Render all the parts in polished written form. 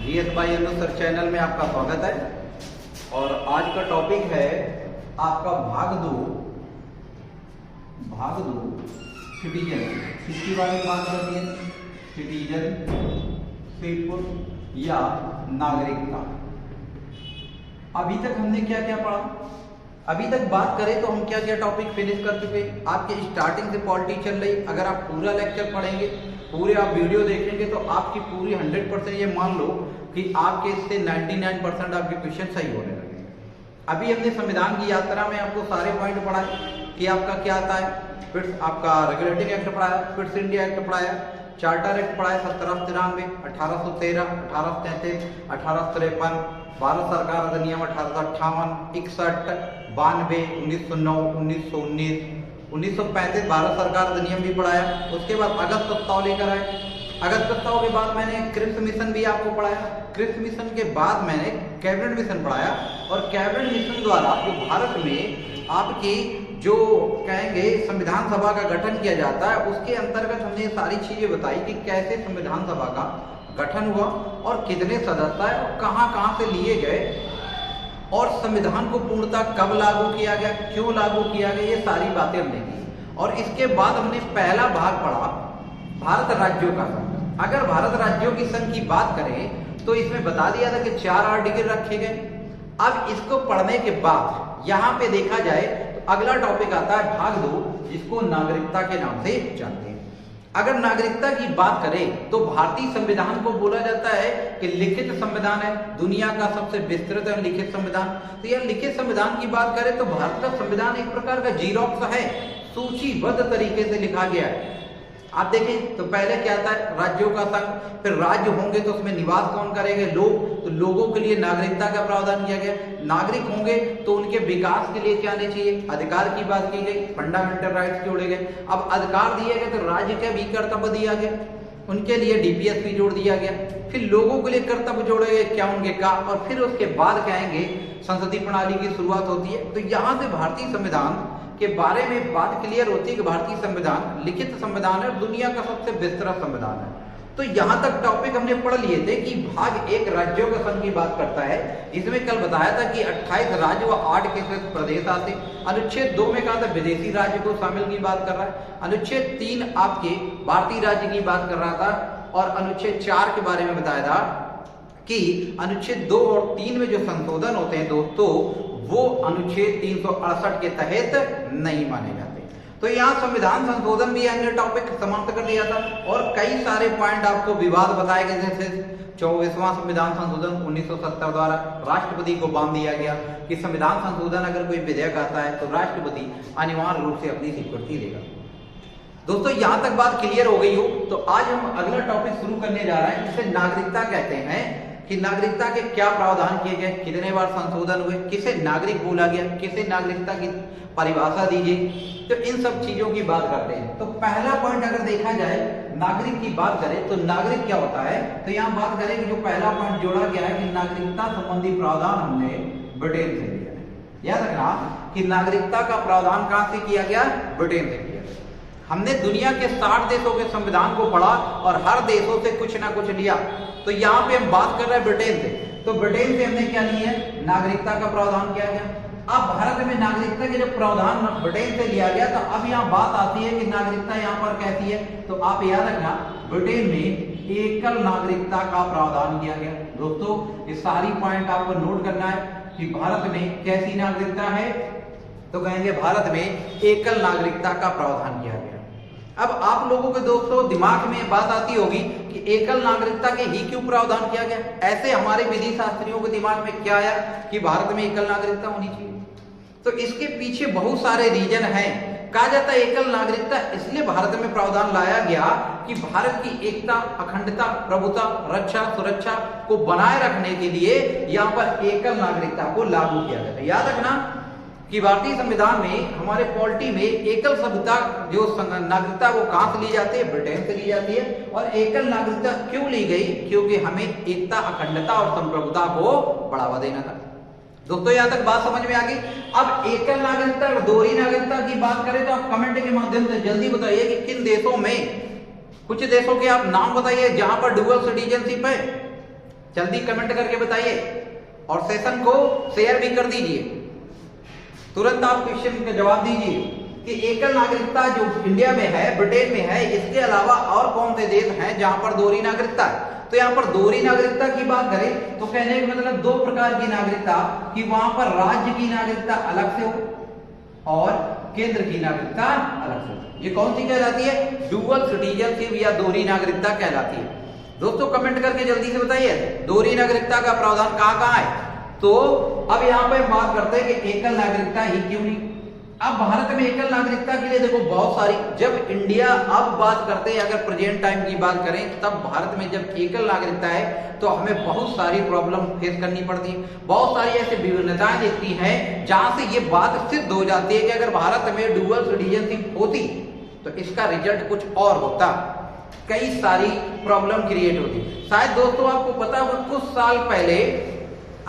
GS by Anu sir channel में आपका स्वागत है। और आज का टॉपिक है आपका भाग दो सिटीजन, किसके बारे में बात करनी है? सिटीजनशिप या नागरिकता। अभी तक हमने क्या क्या पढ़ा? अभी तक बात करें तो हम क्या क्या टॉपिक फिनिश कर चुके हैं। आपके स्टार्टिंग से पॉलिटी चल रही। अगर आप पूरा लेक्चर पढ़ेंगे, पूरे आप वीडियो देखेंगे तो आपकी पूरी 100% ये मान लो कि आपके इससे 99% आपके क्वेश्चन सही होने लगे। अभी हमने संविधान की यात्रा में आपको सारे पॉइंट पढ़ाए कि आपका क्या आता है, फिर आपका रेगुलेटिंग एक्ट पढ़ाया, फिर इंडिया एक्ट पढ़ाया, चार्टर एक्ट पढ़ाया 1793, 1813, 1833, 1853, भारत सरकार अधिनियम 1858, 61, 92, 1909, 1919, 1935 भारत सरकार अधिनियम भी पढ़ाया। उसके बाद अगस्त प्रस्ताव लेकर आए। अगस्त प्रस्ताव के बाद मैंने क्रिप्स मिशन भी आपको पढ़ाया। क्रिप्स मिशन के बाद मैंने कैबिनेट मिशन पढ़ाया। और कैबिनेट मिशन द्वारा जो भारत में आपकी जो कहेंगे संविधान सभा का गठन किया जाता है, उसके अंतर्गत हमने सारी चीजें बताई कि कैसे संविधान सभा का गठन हुआ और कितने सदस्य है और कहां से लिए गए और संविधान को पूर्णतः कब लागू किया गया, क्यों लागू किया गया, ये सारी बातें हमने की। और इसके बाद हमने पहला भाग पढ़ा भारत राज्यों का संघ। अगर भारत राज्यों की संघ की बात करें तो इसमें बता दिया था कि 4 आर्टिकल रखे गए। अब इसको पढ़ने के बाद यहाँ पे देखा जाए तो अगला टॉपिक आता है भाग 2, जिसको नागरिकता के नाम से जानते हैं। अगर नागरिकता की बात करें तो भारतीय संविधान को बोला जाता है कि लिखित संविधान है, दुनिया का सबसे विस्तृत है लिखित संविधान। तो यह लिखित संविधान की बात करें तो भारत का संविधान एक प्रकार का जीरोक्स है, सूचीबद्ध तरीके से लिखा गया है। आप देखें तो पहले क्या आता है, राज्यों का संघ, फिर राज्य होंगे तो उसमें निवास कौन करेंगे, लोग, तो लोगों के लिए नागरिकता का प्रावधान किया गया। नागरिक होंगे तो उनके विकास के लिए क्या आने चाहिए, अधिकार की बात की गई, फंडामेंटल राइट्स जोड़े गए। अब अधिकार दिए गए तो राज्य का भी कर्तव्य दिया गया, उनके लिए डीपीएस भी जोड़ दिया गया। फिर लोगों के लिए कर्तव्य जोड़े गए, क्या उनके का, और फिर उसके बाद कहेंगे संसदीय प्रणाली की शुरुआत होती है। तो यहाँ से भारतीय संविधान के बारे में बात क्लियर होती है कि भारतीय संविधान लिखित संविधान है और दुनिया का सबसे विस्तृत संविधान है। तो यहाँ तक टॉपिक हमने पढ़ लिए थे कि भाग 1 राज्यों का संघ की बात करता है। इसमें कल बताया था कि 28 राज्य व 8 केंद्र प्रदेश आते। अनुच्छेद 2 में कहा था विदेशी राज्य को शामिल की बात कर रहा है। अनुच्छेद 3 आपके भारतीय राज्य की बात कर रहा था। और अनुच्छेद 4 के बारे में बताया था कि अनुच्छेद 2 और 3 में जो संशोधन होते हैं दोस्तों, वो अनुच्छेद 368 के तहत नहीं माने जाते। तो यहाँ संविधान संशोधन भी अन्य टॉपिक समाप्त कर दिया था। और कई सारे पॉइंट आपको विवाद बताए गए, जैसे 24वां संविधान संशोधन 1970 द्वारा राष्ट्रपति को बांध दिया गया कि संविधान संशोधन अगर कोई विधेयक आता है तो राष्ट्रपति अनिवार्य रूप से अपनी स्वीकृति देगा। दोस्तों यहाँ तक बात क्लियर हो गई हो तो आज हम अगला टॉपिक शुरू करने जा रहे हैं, जिसे नागरिकता कहते हैं। कि नागरिकता के क्या प्रावधान किए गए, कितने बार संशोधन हुए, किसे नागरिक बोला गया, किसे नागरिकता की परिभाषा दीजिए, तो इन सब चीजों की बात करते हैं। तो पहला पॉइंट अगर देखा जाए, नागरिक की बात करें तो नागरिक क्या होता है, तो यहाँ बात करें कि जो पहला पॉइंट जोड़ा गया है कि नागरिकता संबंधी प्रावधान हमने ब्रिटेन से लिया है। याद रखना कि नागरिकता का प्रावधान कहां से किया गया, ब्रिटेन से किया। हमने दुनिया के 60 देशों के संविधान को पढ़ा और हर देशों से कुछ ना कुछ लिया। तो यहाँ पे हम बात कर रहे हैं ब्रिटेन से। तो ब्रिटेन से हमने क्या लिया है, नागरिकता का प्रावधान किया गया। अब भारत में नागरिकता के जब प्रावधान ब्रिटेन से लिया गया तो अब यहाँ बात आती है कि नागरिकता यहाँ पर कैसी है। तो आप याद रखना ब्रिटेन में एकल नागरिकता का प्रावधान किया गया। दोस्तों ये सारी पॉइंट आपको नोट करना है कि भारत में कैसी नागरिकता है, तो कहेंगे भारत में एकल नागरिकता का प्रावधान किया गया। अब आप लोगों के दोस्तों दिमाग में बात आती होगी कि एकल नागरिकता के ही क्यों प्रावधान किया गया। ऐसे हमारे विधि शास्त्रियों के दिमाग में क्या आया कि भारत में एकल नागरिकता होनी चाहिए। तो इसके पीछे बहुत सारे रीजन हैं। कहा जाता है एकल नागरिकता इसलिए भारत में प्रावधान लाया गया कि भारत की एकता, अखंडता, प्रभुता, रक्षा, सुरक्षा को बनाए रखने के लिए यहाँ पर एकल नागरिकता को लागू किया गया। याद रखना कि भारतीय संविधान में हमारे पॉलिटी में एकल सभ्यता जो नागरिकता वो कहां से ली जाती है, ब्रिटेन से ली जाती है। और एकल नागरिकता क्यों ली गई, क्योंकि हमें एकता, अखंडता और संप्रभुता को बढ़ावा देना था। दोस्तों यहाँ तक बात समझ में आ गई। अब एकल नागरिकता और दोहरी नागरिकता की बात करें तो आप कमेंट के माध्यम से जल्दी बताइए कि किन देशों में, कुछ देशों के आप नाम बताइए जहां पर डुअल सिटीजनशिप है। जल्दी कमेंट करके बताइए और सेशन को शेयर भी कर दीजिए। तुरंत आप क्वेश्चन का जवाब दीजिए कि एकल नागरिकता जो इंडिया में है, ब्रिटेन में है, इसके अलावा और कौन से देश हैं जहां पर दोहरी नागरिकता है। तो यहाँ पर दोहरी नागरिकता की बात करें तो कहने का मतलब दो प्रकार की नागरिकता, कि वहां पर राज्य की नागरिकता अलग से हो और केंद्र की नागरिकता अलग से हो। ये कौन सी कहलाती है? डुअल सिटीजनशिप या दोहरी नागरिकता कहलाती है। दोस्तों कमेंट करके जल्दी से बताइए दोहरी नागरिकता का प्रावधान कहां कहां है। तो अब यहाँ पे बात करते हैं कि एकल नागरिकता ही क्यों नहीं। अब भारत में एकल नागरिकता के लिए देखो बहुत सारी, जब इंडिया अब बात करते हैं, अगर प्रेजेंट टाइम की बात करें, तब भारत में जब एकल नागरिकता है तो हमें बहुत सारी प्रॉब्लम फेस करनी पड़ती है। बहुत सारी ऐसी विभिन्नताएं दिखती हैं जहां से ये बात सिद्ध हो जाती है कि अगर भारत में डुअल सिटीजनशिप होती तो इसका रिजल्ट कुछ और होता, कई सारी प्रॉब्लम क्रिएट होती। शायद दोस्तों आपको पता होगा कुछ साल पहले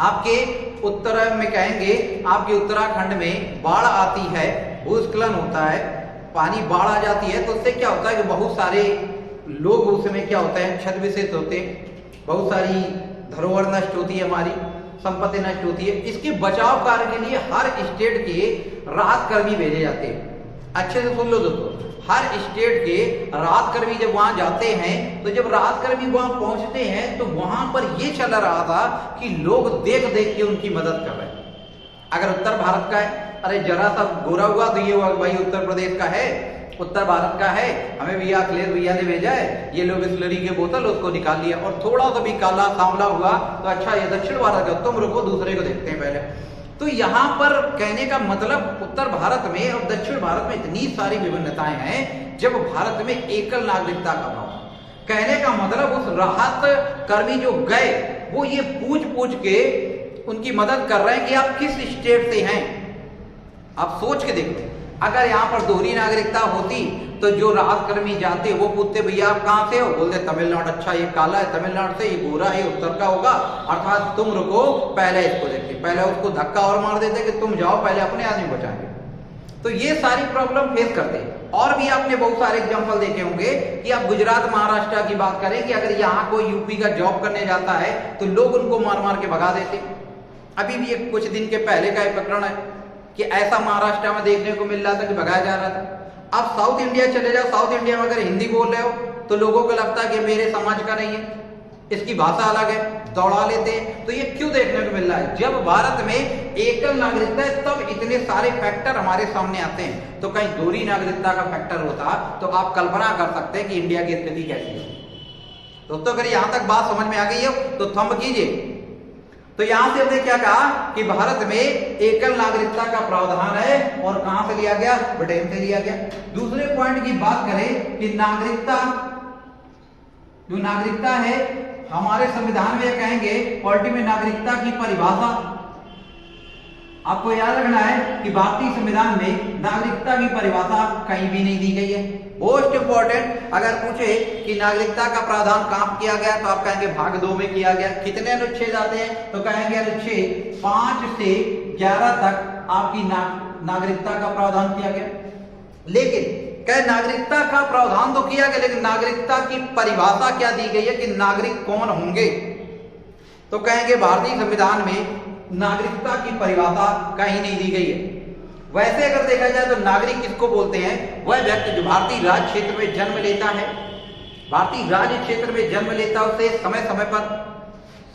आपके उत्तर में कहेंगे, आपके उत्तराखंड में बाढ़ आती है, भूस्खलन होता है, पानी बाढ़ आ जाती है, तो उससे क्या होता है कि बहुत सारे लोग उसमें क्या होते हैं, क्षत विक्षत होते हैं, बहुत सारी धरोहर नष्ट होती है, हमारी संपत्ति नष्ट होती है। इसके बचाव कार्य के लिए हर स्टेट के राहत कर्मी भेजे जाते हैं। अच्छे से सुन लो दोस्तों, हर स्टेट के राहत कर्मी जब वहां जाते हैं, तो जब राहत कर्मी वहां पहुंचते हैं तो वहां पर ये चल रहा था कि लोग देख देख के उनकी मदद कर रहे हैं। अगर उत्तर भारत का है, अरे जरा सा गोरा हुआ तो ये भाई उत्तर प्रदेश का है, उत्तर भारत का है, हमें भैया अखिलेश भैया ने भेजा है, ये लोग बिस्लरी के बोतल उसको निकाल लिया। और थोड़ा सा भी काला सांवला हुआ तो अच्छा ये दक्षिण भारत का, तुम रुको दूसरे को देखते हैं पहले। तो यहाँ पर कहने का मतलब उत्तर भारत में और दक्षिण भारत में इतनी सारी विभिन्नताएं हैं। जब भारत में एकल नागरिकता का भाव, कहने का मतलब उस राहत कर्मी जो गए वो ये पूछ पूछ के उनकी मदद कर रहे हैं कि आप किस स्टेट से हैं। आप सोच के देखो, अगर यहाँ पर दोहरी नागरिकता होती तो जो राहत कर्मी जाते वो पूछते भैया आप कहाँ से हो, बोलते तमिलनाडु। अच्छा ये काला है तमिलनाडु से, ये गोरा है उत्तर का होगा, अर्थात तुम रुको पहले इसको देखते, पहले उसको धक्का और मार देते कि तुम जाओ पहले अपने आदमी बचाएंगे। तो ये सारी प्रॉब्लम फेस करते हैं। और भी आपने बहुत सारे एग्जाम्पल देखे होंगे कि आप गुजरात महाराष्ट्र की बात करें कि अगर यहाँ कोई यूपी का जॉब करने जाता है तो लोग उनको मार मार के भगा देते। अभी भी एक कुछ दिन के पहले का एक प्रकरण है कि ऐसा महाराष्ट्र में देखने को मिल रहा था कि भगाया जा रहा था। आप साउथ इंडिया चले जाओ, साउथ इंडिया में अगर हिंदी बोल रहे हो तो लोगों को लगता है कि मेरे समाज का नहीं है, इसकी भाषा अलग है, दौड़ा लेते हैं। तो ये क्यों देखने को मिल रहा है? जब भारत में एकल नागरिकता है तब इतने सारे फैक्टर हमारे सामने आते हैं। तो कहीं दोहरी नागरिकता का फैक्टर होता तो आप कल्पना कर सकते हैं कि इंडिया की स्थिति कैसी है। दोस्तों अगर यहां तक बात समझ में आ गई हो तो थंब कीजिए। तो यहां से हमने क्या कहा कि भारत में एकल नागरिकता का प्रावधान है और कहां से लिया गया? ब्रिटेन से लिया गया। दूसरे पॉइंट की बात करें कि नागरिकता, जो नागरिकता है हमारे संविधान में कहेंगे पॉलिटी में नागरिकता की परिभाषा, आपको याद रखना है कि भारतीय संविधान में नागरिकता की परिभाषा कहीं भी नहीं दी गई है। मोस्ट इंपॉर्टेंट, अगर पूछे कि नागरिकता का प्रावधान कहां किया गया तो आप कहेंगे भाग 2 में किया गया। कितने अनुच्छेद आते हैं तो कहेंगे अनुच्छेद 5 से 11 तक आपकी नागरिकता का प्रावधान किया गया। लेकिन क्या नागरिकता का प्रावधान तो किया गया, लेकिन नागरिकता की परिभाषा क्या दी गई है कि नागरिक कौन होंगे? तो कहेंगे भारतीय संविधान में नागरिकता की परिभाषा कहीं नहीं दी गई है। वैसे अगर देखा जाए तो नागरिक किसको बोलते हैं? वह व्यक्ति जो भारतीय राज्य क्षेत्र में जन्म लेता है, भारतीय राज्य क्षेत्र में जन्म लेता है, उसे समय समय पर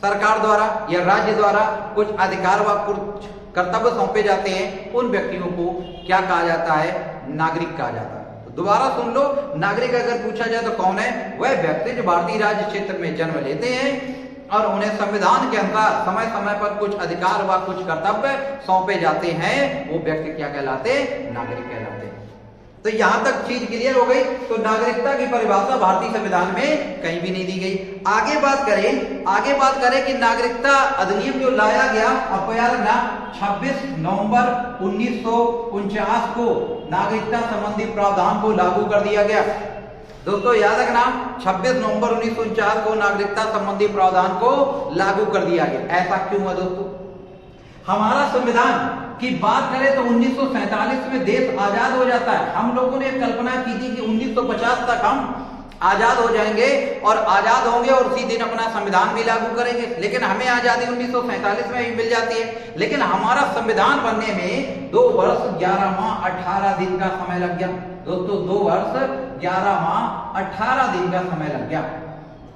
सरकार द्वारा या राज्य द्वारा कुछ अधिकार व कुछ कर्तव्य सौंपे जाते हैं। उन व्यक्तियों को क्या कहा जाता है? नागरिक कहा जाता है। तो दोबारा सुन लो, नागरिक अगर पूछा जाए तो कौन है? वह व्यक्ति जो भारतीय राज्य क्षेत्र में जन्म लेते हैं और उन्हें संविधान के अनुसार समय समय पर कुछ अधिकार व कुछ कर्तव्य सौंपे जाते हैं, वो व्यक्ति क्या कहलाते? नागरिक कहलाते हैं। तो यहां तक चीज क्लियर हो गई। तो नागरिकता की परिभाषा भारतीय संविधान में कहीं भी नहीं दी गई। आगे बात करें कि नागरिकता अधिनियम जो लाया गया, आपको याद रखना 26 नवंबर 1949 को नागरिकता संबंधी प्रावधान को लागू कर दिया गया। दोस्तों याद रखना 26 नवंबर 1949 को नागरिकता संबंधी प्रावधान को लागू कर दिया गया। ऐसा क्यों है दोस्तों? हमारा संविधान की बात करें तो 1947 में देश आजाद हो जाता है। हम लोगों ने कल्पना की थी कि 1950 तक हम आजाद हो जाएंगे और आजाद होंगे और उसी दिन अपना संविधान भी लागू करेंगे। लेकिन हमें आजादी 1947 में ही मिल जाती है, लेकिन हमारा संविधान बनने में 2 वर्ष 11 माह 18 दिन का समय लग गया। दोस्तों 2 वर्ष 11 माह 18 दिन का समय लग गया।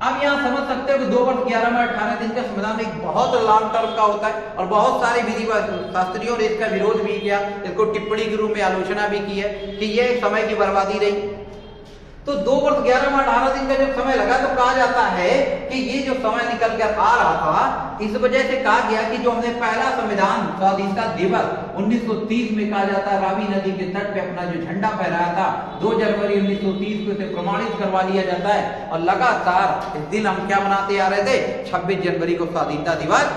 अब यहाँ समझ सकते हो कि 2 वर्ष 11 माह 18 दिन का संविधान एक बहुत लॉन्ग टर्म का होता है और बहुत सारे विधि शास्त्रियों ने इसका विरोध भी किया, इसको टिप्पणी के रूप में आलोचना भी की है कि ये समय की बर्बादी रही। तो 2 वर्ष 11 माह 18 दिन का जब समय लगा तो कहा जाता है कि ये जो समय निकल कर आ रहा था, इस वजह से कहा गया कि जो हमने पहला संविधान स्वाधीनता दिवस 1930 में कहा जाता है, रावी नदी के तट पे अपना जो झंडा फहराया था, 2 जनवरी 1930 को इसे प्रमाणित करवा लिया जाता है। और लगातार इस दिन हम क्या मनाते आ रहे थे, 26 जनवरी को स्वाधीनता दिवस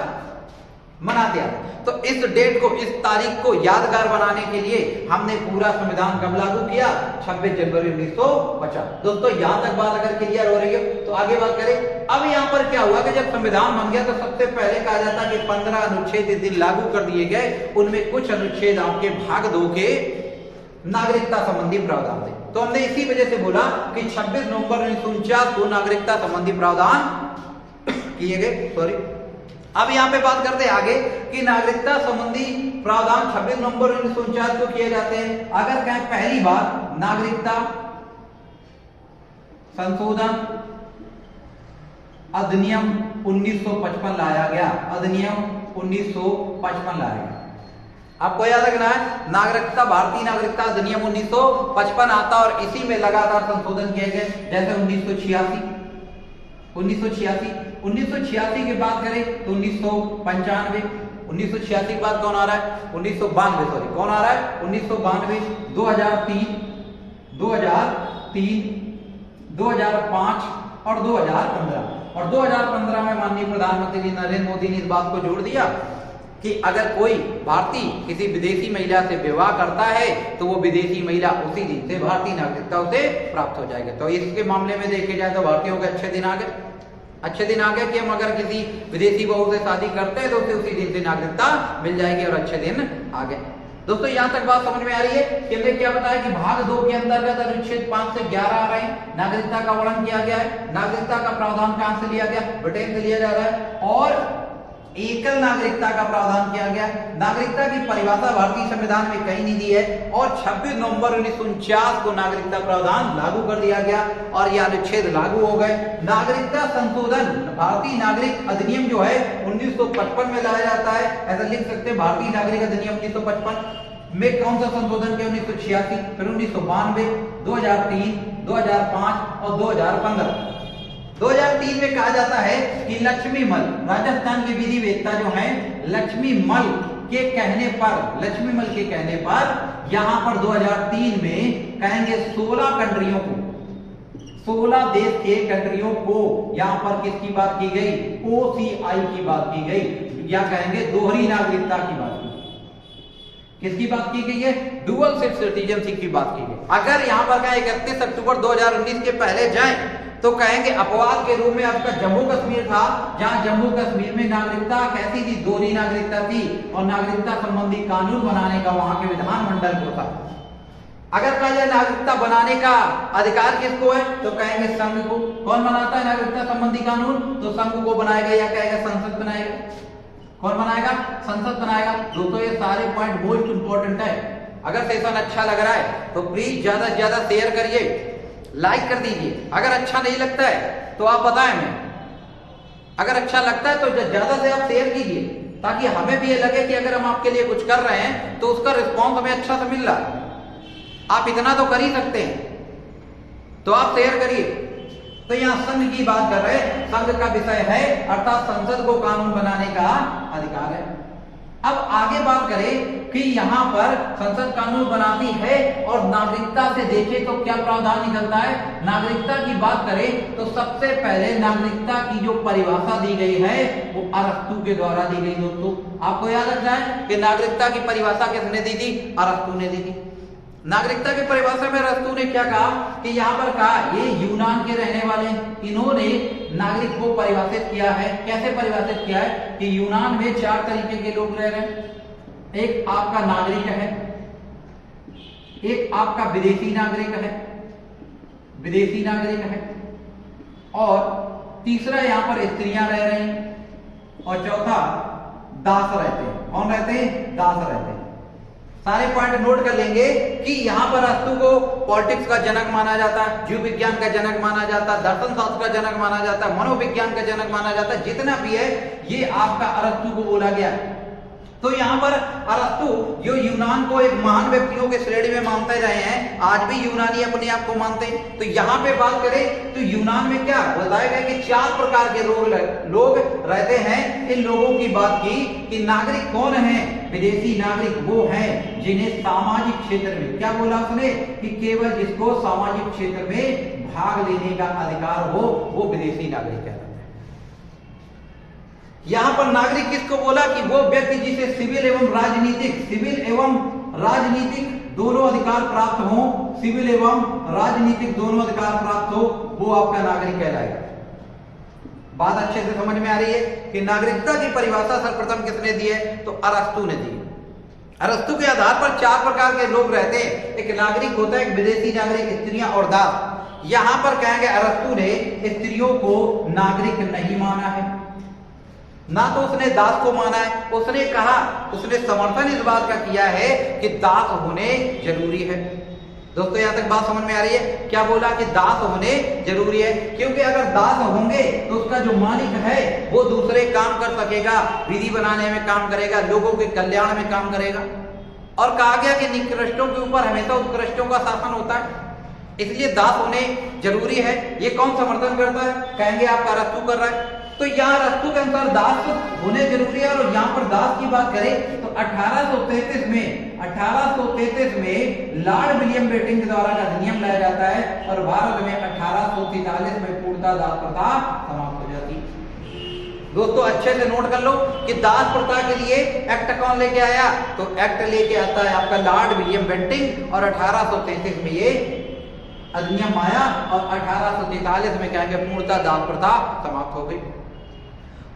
मनाते आ रहे। तो इस डेट को, इस तारीख को यादगार बनाने के लिए हमने पूरा संविधान कब लागू किया, 26 जनवरी 1950। दोस्तों यहां तक बात अगर क्लियर हो रही है तो आगे बात करें। अब यहां पर क्या हुआ कि जब संविधान बन गया तो सबसे पहले कहा जाता कि 15 अनुच्छेद इस दिन लागू कर दिए गए। उनमें कुछ अनुच्छेद आपके भाग 2 के नागरिकता संबंधी प्रावधान थे। तो हमने इसी वजह से बोला कि 26 नवंबर 1949 को नागरिकता संबंधी प्रावधान किए गए। सॉरी, अब यहाँ पे बात करते हैं आगे कि नागरिकता संबंधी प्रावधान 26 नवंबर 1949 को किए जाते हैं। अगर कहें पहली बार नागरिकता संशोधन अधिनियम 1955 लाया गया, अधिनियम 1955 लाया गया। आपको याद रखना है, नागरिकता, भारतीय नागरिकता अधिनियम 1955 आता और इसी में लगातार संशोधन किए गए, जैसे 1986 की बात करें तो 1995, 1986 के बाद कौन आ रहा है, 1992, सॉरी कौन आ रहा है, 1992, 2003, 2005 और 2015। और 2015 में माननीय प्रधानमंत्री नरेंद्र मोदी ने इस बात को जोड़ दिया कि अगर कोई भारतीय किसी विदेशी महिला से विवाह करता है तो वो विदेशी महिला उसी दिन से भारतीय नागरिकता उसे प्राप्त हो जाएगी। तो इसके मामले में देखे जाए तो भारतीयों के अच्छे दिन आ गए कि हम अगर किसी विदेशी बहू से शादी करते हैं तो उसे उसी दिन से नागरिकता मिल जाएगी और अच्छे दिन आ गए। दोस्तों यहाँ तक बात समझ में आ रही है कि हमने क्या बताया कि भाग 2 के अंतर्गत अनुच्छेद 5 से 11 आ रहे हैं, नागरिकता का वर्णन किया गया है। नागरिकता का प्रावधान कहां से लिया गया, ब्रिटेन से लिया जा रहा है। और एकल नागरिकता का प्रावधान किया गया। नागरिकता की परिभाषा भारतीय संविधान में कहीं नहीं दी है और 26 नवंबर 1949 को नागरिकता प्रावधान लागू कर दिया गया और यह अनुच्छेद लागू हो गए। नागरिकता संशोधन भारतीय नागरिक अधिनियम जो है 1955 में लाया जाता है, ऐसा लिख सकते हैं। भारतीय नागरिक अधिनियम 1955 में कौन सा संशोधन किया, 1986, फिर 1992, 2003, 2005 और 2015। 2003 में कहा जाता है कि लक्ष्मीमल, राजस्थान के विधि वेत्ता जो हैं, लक्ष्मीमल के कहने पर यहां पर 2003 में कहेंगे 16 कंट्रियों को, 16 देश के कंट्रियों को यहां पर किसकी बात की गई, OCI की बात की गई, या कहेंगे दोहरी नागरिकता की बात की। किसकी बात की गई है, डुअल सिटीजनशिप की बात की गई। अगर यहां पर कहें 31 अक्टूबर 2019 के पहले जाएं तो कहेंगे अपवाद के रूप में आपका जम्मू कश्मीर था, जहां जम्मू कश्मीर में नागरिकता कैसी थी, दोहरी नागरिकता थी और नागरिकता संबंधी कानून बनाने का वहां के विधानमंडल को था। अगर कहा जाए नागरिकता बनाने का अधिकार किसको है तो कहेंगे संघ को। कौन बनाता है नागरिकता संबंधी कानून, तो संघ को बनाएगा या कहेगा संसद बनाएगा। कौन बनाएगा, संसद बनाएगा। दोस्तों ये सारे पॉइंट मोस्ट इंपोर्टेंट है। अगर सेशन अच्छा लग रहा है तो प्लीज ज्यादा से ज्यादा शेयर करिए, लाइक कर दीजिए। अगर अच्छा नहीं लगता है तो आप बताएं हमें, अगर अच्छा लगता है तो ज्यादा से आप शेयर कीजिए ताकि हमें भी ये लगे कि अगर हम आपके लिए कुछ कर रहे हैं तो उसका रिस्पॉन्स हमें अच्छा से मिल रहा है। आप इतना तो कर ही सकते हैं, तो आप शेयर करिए। तो यहाँ संघ की बात कर रहे हैं, संघ का विषय है अर्थात संसद को कानून बनाने का अधिकार है। अब आगे बात करें कि यहाँ पर संसद कानून बनाती है और नागरिकता से देखें तो क्या प्रावधान निकलता है। नागरिकता की बात करें तो सबसे पहले नागरिकता की जो परिभाषा दी गई है वो अरस्तु के द्वारा दी गई। दोस्तों आपको याद रखना है कि नागरिकता की परिभाषा किसने दी थी, अरस्तु ने दी थी। नागरिकता की परिभाषा में अरस्तु ने क्या कहा कि यहाँ पर कहा ये यूनान के रहने वाले, इन्होंने नागरिक को परिभाषित किया है। कैसे परिभाषित किया है कि यूनान में 4 तरीके के लोग रह रहे हैं। एक आपका नागरिक है, एक आपका विदेशी नागरिक है, विदेशी नागरिक है, और तीसरा यहां पर स्त्रियां रह रही हैं, और चौथा दास रहते हैं। कौन रहते हैं? दास रहते हैं। सारे पॉइंट नोट कर लेंगे कि यहां पर अरस्तु को पॉलिटिक्स का जनक माना जाता है, जीव विज्ञान का जनक माना जाता है, दर्शन शास्त्र का जनक माना जाता है, मनोविज्ञान का जनक माना जाता है। जितना भी है ये आपका अरस्तु को बोला गया है। तो यहाँ पर अरस्तु जो यूनान को एक महान व्यक्तियों के श्रेणी में मानते रहे हैं, आज भी यूनानी अपने आप को मानते हैं। तो यहाँ पे बात करें तो यूनान में क्या बताया गया कि 4 प्रकार के लोग रहते हैं। इन लोगों की बात की कि नागरिक कौन है? विदेशी नागरिक वो हैं जिन्हें सामाजिक क्षेत्र में, क्या बोला उसने, कि केवल जिसको सामाजिक क्षेत्र में भाग लेने का अधिकार हो वो विदेशी नागरिक कहलाता है। यहां पर नागरिक किसको बोला? कि वो व्यक्ति जिसे सिविल एवं राजनीतिक दोनों अधिकार प्राप्त हो, सिविल एवं राजनीतिक दोनों अधिकार प्राप्त हो, वो आपका नागरिक कहलाएगा। बात अच्छे से समझ में आ रही है कि नागरिकता की परिभाषा सर्वप्रथम किसने दी है? तो अरस्तु ने दी। अरस्तु के आधार पर 4 प्रकार के लोग रहते हैं। एक नागरिक होता है, एक विदेशी नागरिक, स्त्रियां और दास। यहां पर कहेंगे अरस्तु ने स्त्रियों को नागरिक नहीं माना है, ना तो उसने दास को माना है। उसने कहा, उसने समर्थन इस बात का किया है कि दास होने जरूरी है। दोस्तों यहां तक बात समझ में आ रही है? क्या बोला? कि दास होने जरूरी है, क्योंकि अगर दास होंगे तो उसका जो मालिक है वो दूसरे काम कर सकेगा, विधि बनाने में काम करेगा, लोगों के कल्याण में काम करेगा। और कहा गया कि निकृष्टों के ऊपर हमेशा उत्कृष्टों का शासन होता है, इसलिए दास होने जरूरी है। ये कौन समर्थन करता है? कहेंगे आपका अरस्तु कर रहा है। तो यहाँ अरस्तु के अनुसार दास होने जरूरी है। और यहाँ पर दास की बात करें तो 1833 में लॉर्ड विलियम बेंटिंक के द्वारा अधिनियम लाया जाता है, और भारत में 1843 में पूर्णतः दास प्रथा समाप्त हो जाती है। दोस्तों अच्छे से नोट कर लो कि दास प्रथा के लिए एक्ट कौन लेके आया? तो एक्ट लेके आता है आपका लॉर्ड विलियम बेंटिंक, और 1833 में ये अधिनियम आया, और 1843 में कहेंगे पूर्णतः दास प्रथा समाप्त हो गई।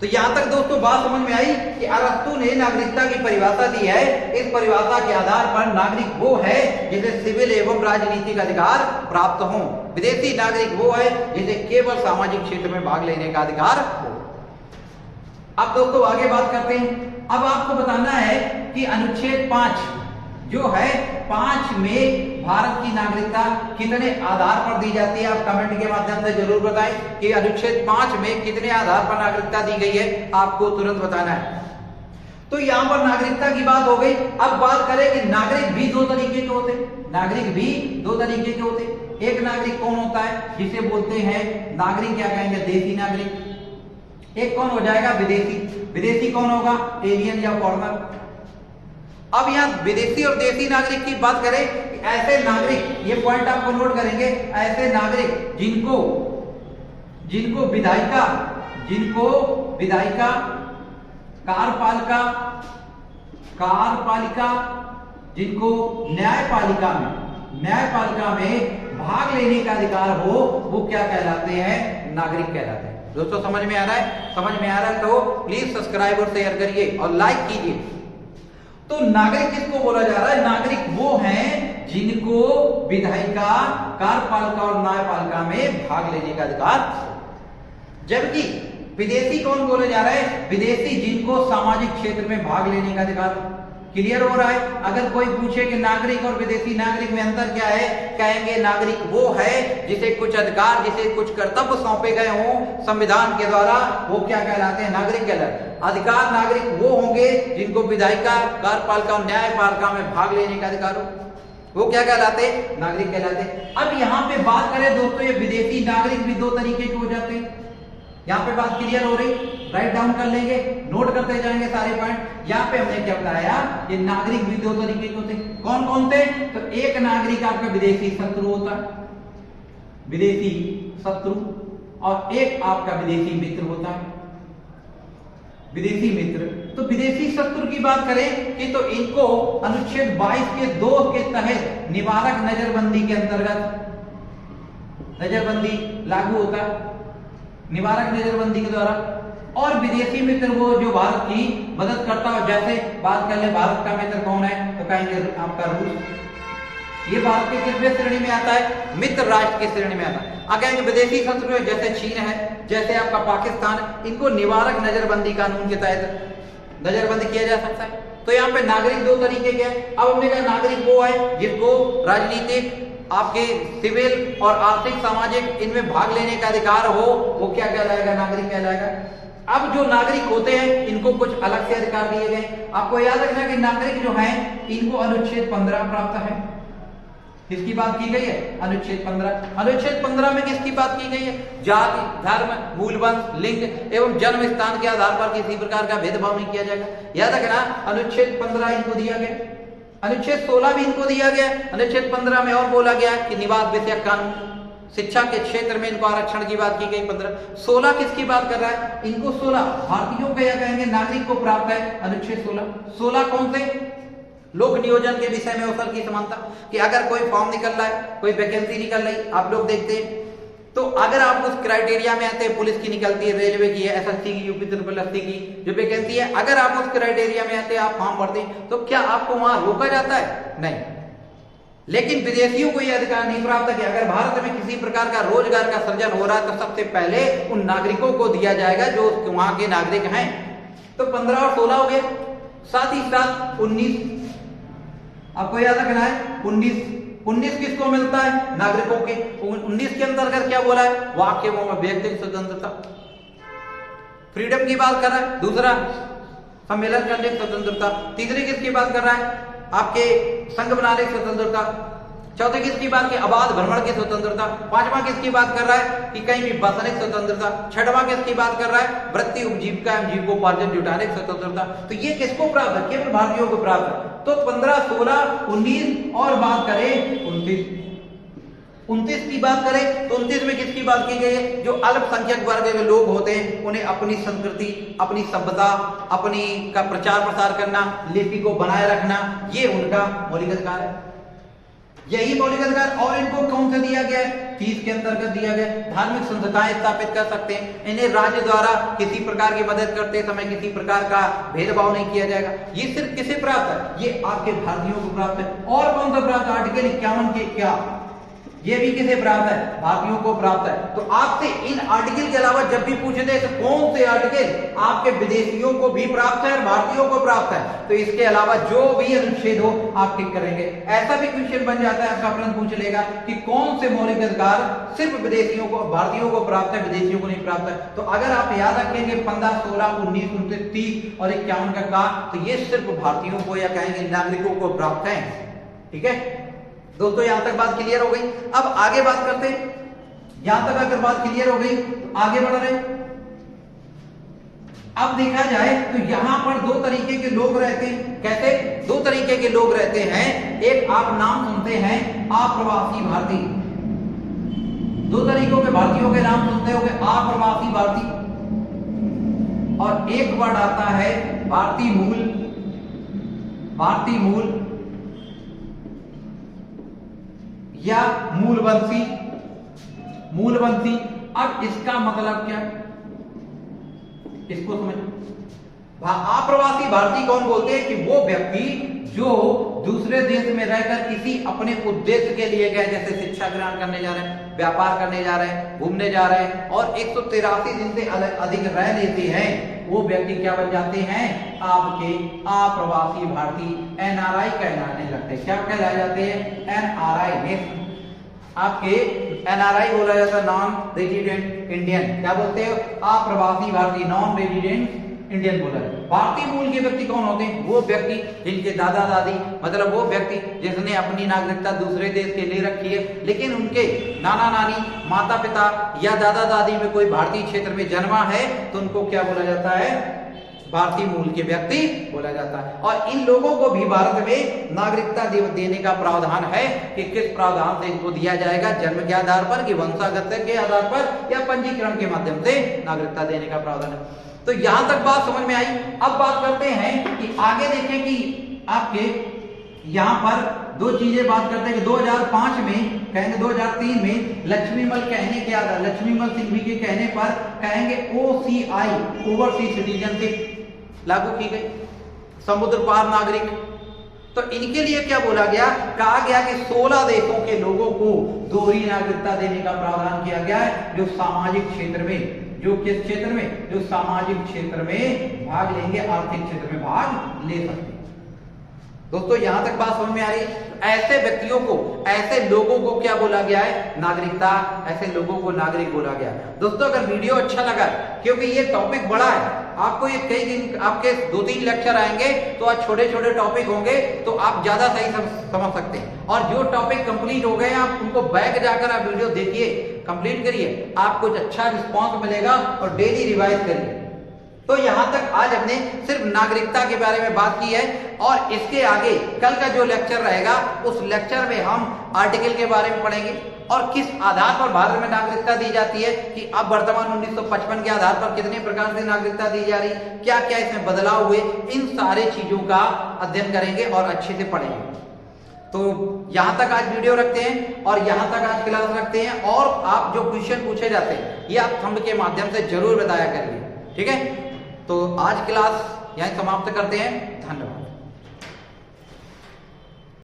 तो यहां तक दोस्तों बात समझ में आई कि अरस्तु ने नागरिकता की परिभाषा दी है। इस परिभाषा के आधार पर नागरिक वो है जिसे सिविल एवं राजनीतिक अधिकार प्राप्त हो, विदेशी नागरिक वो है जिसे केवल सामाजिक क्षेत्र में भाग लेने का अधिकार हो। अब दोस्तों आगे बात करते हैं। अब आपको बताना है कि अनुच्छेद 5 जो है 5 में भारत की नागरिकता कितने आधार पर दी जाती है? आप कमेंट के माध्यम से जरूर बताएं कि अनुच्छेद 5 में कितने आधार पर नागरिकता दी गई है, आपको तुरंत बताना है। तो यहां पर नागरिकता की बात हो गई। अब बात करें कि नागरिक भी 2 तरीके के होते हैं। नागरिक भी 2 तरीके के होते हैं। एक नागरिक कौन होता है? जिसे बोलते हैं नागरिक, क्या कहेंगे, देसी नागरिक। एक कौन हो जाएगा? विदेशी। विदेशी कौन होगा? एलियन या फॉरेनर। अब यहाँ विदेशी और देसी नागरिक की बात करें, ऐसे नागरिक, ये पॉइंट आपको नोट करेंगे, ऐसे नागरिक जिनको विधायिका, कार्यपालिका, जिनको न्यायपालिका में भाग लेने का अधिकार हो, वो क्या कहलाते हैं? नागरिक कहलाते हैं। दोस्तों समझ में आ रहा है? समझ में आ रहा है तो प्लीज सब्सक्राइब और शेयर करिए और लाइक कीजिए। तो नागरिक किसको बोला जा रहा है? नागरिक वो हैं जिनको विधायिका, कार्यपालिका और न्यायपालिका में भाग लेने का अधिकार। जबकि विदेशी कौन बोले जा रहा है? विदेशी जिनको सामाजिक क्षेत्र में भाग लेने का अधिकार। क्लियर हो रहा है? अगर कोई पूछे कि नागरिक और विदेशी नागरिक में अंतर क्या है, कहेंगे नागरिक वो है जिसे कुछ अधिकार, जिसे कुछ कर्तव्य सौंपे गए हों संविधान के द्वारा, वो क्या कहलाते हैं? नागरिक कहलाते हैं। अधिकार नागरिक वो होंगे जिनको विधायिका, कार्यपालिका और न्यायपालिका में भाग लेने का अधिकार हो, वो क्या कहलाते हैं? नागरिक कहलाते। अब यहाँ पे बात करें दोस्तों, ये विदेशी नागरिक भी 2 तरीके के हो जाते हैं। यहाँ पे बात क्लियर हो रही? राइट डाउन कर लेंगे, नोट करते जाएंगे सारे पॉइंट। यहाँ पे हमने क्या बताया? ये नागरिक भी 2 तरीके के होते हैं। कौन कौन थे? तो एक नागरिक आपका विदेशी शत्रु होता है, विदेशी शत्रु, और एक आपका विदेशी मित्र होता है, विदेशी मित्र। तो विदेशी शत्रु की बात करें कि तो इनको अनुच्छेद 22 के 2 के तहत निवारक नजरबंदी के अंतर्गत नजरबंदी लागू होता है, निवारक नजरबंदी के द्वारा। और विदेशी मित्र वो जो भारत की मदद करता हो, जैसे बात कर ले भारत का मित्र कौन है, तो कहेंगे आपका रूस। ये भारत के किस श्रेणी में आता है? मित्र राष्ट्र की श्रेणी में आता है। अगर विदेशी संस्कृति जैसे चीन है, जैसे आपका पाकिस्तान है, इनको निवारक नजरबंदी कानून के तहत नजरबंदी किया जा सकता है। तो यहाँ पे नागरिक दो तरीके के हैं। अब हमने कहा नागरिक वो है जिसको राजनीतिक, आपके सिविल और आर्थिक सामाजिक इनमें भाग लेने का अधिकार हो, वो क्या कहलाएगा? नागरिक कहलाएगा। अब जो नागरिक होते हैं इनको कुछ अलग से अधिकार दिए गए। आपको याद रखना कि नागरिक जो हैं इनको अनुच्छेद 15 प्राप्त है। किसकी बात की गई है? अनुच्छेद 15। अनुच्छेद 15 में किसकी बात की गई है? जाति, धर्म, मूल वंश, लिंग एवं जन्म स्थान के आधार पर किसी प्रकार का भेदभाव नहीं किया जाएगा। याद रखना अनुच्छेद 15 इनको दिया गया, अनुच्छेद 16 भी इनको दिया गया। अनुच्छेद 15 में और बोला गया कि निवास विषयक कानून, शिक्षा के क्षेत्र में इनको आरक्षण की बात की गई 15। 16 किसकी बात कर रहा है? इनको 16 भारतीयों का या कहेंगे नागरिक को प्राप्त है अनुच्छेद 16। 16 कौन से? लोक नियोजन के विषय में अवसर की समानता, कि अगर कोई फॉर्म निकल रहा है, कोई वैकेंसी निकल रही, आप लोग देखते हैं, तो अगर आप उस क्राइटेरिया में आते हैं, पुलिस की निकलती है, रेलवे की है, एसएससी की, यूपी ट्रिपल एससी की जो वैकेंसी है, अगर आप उस क्राइटेरिया में आते हैं, आप फॉर्म भरते हैं, तो क्या आपको वहां रोका जाता है? नहीं। लेकिन विदेशियों को यह अधिकार नहीं प्राप्त है कि अगर भारत में किसी प्रकार का रोजगार का सृजन हो रहा है तो सबसे पहले उन नागरिकों को दिया जाएगा जो वहां के नागरिक हैं। तो 15 और 16 हो गए। साथ ही साथ 19, आपको याद रखना है 19 किसको मिलता है? नागरिकों के। 19 के अंतर्गत क्या बोला है? वाक्य में व्यक्तिगत स्वतंत्रता, फ्रीडम की बात कर रहा है। दूसरा, सम्मेलन करने की स्वतंत्रता। तीसरी किसकी बात कर रहा है? आपके संघ बनाने की स्वतंत्रता। चौथे किसकी बात की? अबाध भ्रमण की स्वतंत्रता। पांचवा किसकी बात कर रहा है? कि कहीं भी बसने की स्वतंत्रता। छठवां किसकी बात कर रहा है? वृत्ति, उपजीविका एवं जीविकोपार्जन जुटाने की स्वतंत्रता। तो ये किसको प्राप्त है? केवल भारतीयों को प्राप्त है। तो 15, 16, 19 और बात करें 29 की बात करें तो 29 में किसकी बात की गई है? जो अल्पसंख्यक वर्ग के लोग होते हैं उन्हें अपनी संस्कृति, अपनी सभ्यता, अपनी का प्रचार प्रसार करना, लिपि को बनाए रखना, ये उनका मौलिक अधिकार है। यही मौलिक अधिकार। और इनको कौन सा दिया गया है? फीस के अंतर्गत दिया गया। धार्मिक संस्थाएं स्थापित कर सकते हैं। इन्हें राज्य द्वारा किसी प्रकार की मदद करते समय किसी प्रकार का भेदभाव नहीं किया जाएगा। ये सिर्फ किसे प्राप्त है? ये आपके भारतीयों को प्राप्त है। और कौन सा प्राप्त है? आर्टिकल 51 के क्या? ये भी किसे प्राप्त है? भारतीयों को प्राप्त है। तो आपसे इन आर्टिकल के अलावा जब भी पूछे थे तो कौन से आर्टिकल आपके विदेशियों को भी प्राप्त है और भारतीयों को प्राप्त है, तो इसके अलावा जो भी अनुच्छेद हो आप टिक करेंगे। ऐसा भी क्वेश्चन बन जाता है, आपका प्रश्न पूछ लेगा कि कौन से मौलिक अधिकार सिर्फ विदेशियों को, भारतीयों को प्राप्त है, विदेशियों को नहीं प्राप्त है। तो अगर आप याद रखेंगे 15, 16, 19, 29, 30 और 51 का, तो ये सिर्फ भारतीयों को या कहेंगे नागरिकों को प्राप्त है। ठीक है दोस्तों, यहां तक बात क्लियर हो गई। अब आगे बात करते हैं। यहां तक अगर बात क्लियर हो गई तो आगे बढ़ रहे। अब देखा जाए तो यहां पर दो तरीके के लोग रहते हैं। कैसे? दो तरीके के लोग रहते हैं। एक आप नाम सुनते हैं अप्रवासी भारतीय। दो तरीकों के भारतीयों के नाम सुनते होंगे, अप्रवासी भारतीय, और एक वर्ड आता है भारतीय मूल। भारतीय मूल या मूलवंशी। मूलवंशी। अब इसका मतलब क्या है? इसको समझ। अप्रवासी भारतीय कौन बोलते हैं? कि वो व्यक्ति जो दूसरे देश में रहकर किसी अपने उद्देश्य के लिए गए, जैसे शिक्षा ग्रहण करने जा रहे हैं, व्यापार करने जा रहे हैं, घूमने जा रहे हैं, और 183 दिन से अधिक रह लेते हैं, वो व्यक्ति क्या बन जाते हैं? आपके अप्रवासी भारतीय, एनआरआई कहलाने लगते हैं। क्या कहलाए जाते हैं? एनआरआई। आपके एनआरआई बोला जाता है नॉन रेजिडेंट इंडियन। क्या बोलते हैं? अप्रवासी भारतीय, नॉन रेजिडेंट इंडियन बोला है। भारतीय मूल के व्यक्ति कौन होते हैं? वो व्यक्ति जिनके दादा दादी, मतलब वो व्यक्ति जिसने अपनी नागरिकता दूसरे देश के ले रखी है, लेकिन उनके नाना नानी, माता पिता या दादा दादी में कोई भारतीय क्षेत्र में जन्मा है, तो उनको क्या बोला जाता है? भारतीय मूल के व्यक्ति बोला जाता है। और इन लोगों को भी भारत में नागरिकता देने का प्रावधान है कि किस प्रावधान से इनको दिया जाएगा? जन्म के आधार पर, कि वंशागत के आधार पर, या पंजीकरण के माध्यम से नागरिकता देने का प्रावधान है। तो यहां तक बात समझ में आई। अब बात करते हैं कि आगे देखें कि आपके यहां पर दो चीजें बात करते हैं कि 2005 में कहेंगे, 2003 में लक्ष्मीमल कहने के आधार, लक्ष्मीमल सिंघवी के कहने पर कहेंगे OCI ओवरसीज सिटीजनशिप लागू की गई। समुद्र पार नागरिक तो इनके लिए क्या बोला गया, कहा गया कि 16 देशों के लोगों को दोहरी नागरिकता देने का प्रावधान किया गया है, जो सामाजिक क्षेत्र में, जो किस क्षेत्र में, जो सामाजिक क्षेत्र में भाग लेंगे, आर्थिक क्षेत्र में भाग ले सकते हैं। दोस्तों यहां तक बात समझ में आ रही है? ऐसे व्यक्तियों को, ऐसे लोगों को क्या बोला गया है, नागरिकता, ऐसे लोगों को नागरिक बोला गया है। दोस्तों अगर वीडियो अच्छा लगा, क्योंकि ये टॉपिक बड़ा है, आपको ये कई दिन आपके 2-3 लेक्चर आएंगे, तो आज छोटे छोटे टॉपिक होंगे, तो आप ज्यादा सही समझ सकते हैं। और जो टॉपिक कंप्लीट हो गए आप उनको बैक जाकर आप वीडियो देखिए, कंप्लीट करिए, आपको अच्छा रिस्पॉन्स मिलेगा, और डेली रिवाइज करिए। तो यहां तक आज हमने सिर्फ नागरिकता के बारे में बात की है, और इसके आगे कल का जो लेक्चर रहेगा उस लेक्चर में हम आर्टिकल के बारे में पढ़ेंगे, और किस आधार पर भारत में नागरिकता दी जाती है, कि अब वर्तमान 1955 के आधार पर कितने प्रकार से नागरिकता दी जा रही, क्या क्या इसमें बदलाव हुए, इन सारे चीजों का अध्ययन करेंगे और अच्छे से पढ़ेंगे। तो यहां तक आज वीडियो रखते हैं, और यहां तक आज क्लास रखते हैं, और आप जो क्वेश्चन पूछे जाते हैं ये आप थंब के माध्यम से जरूर बताया करिए, ठीक है। तो आज क्लास यहीं समाप्त करते हैं। धन्यवाद।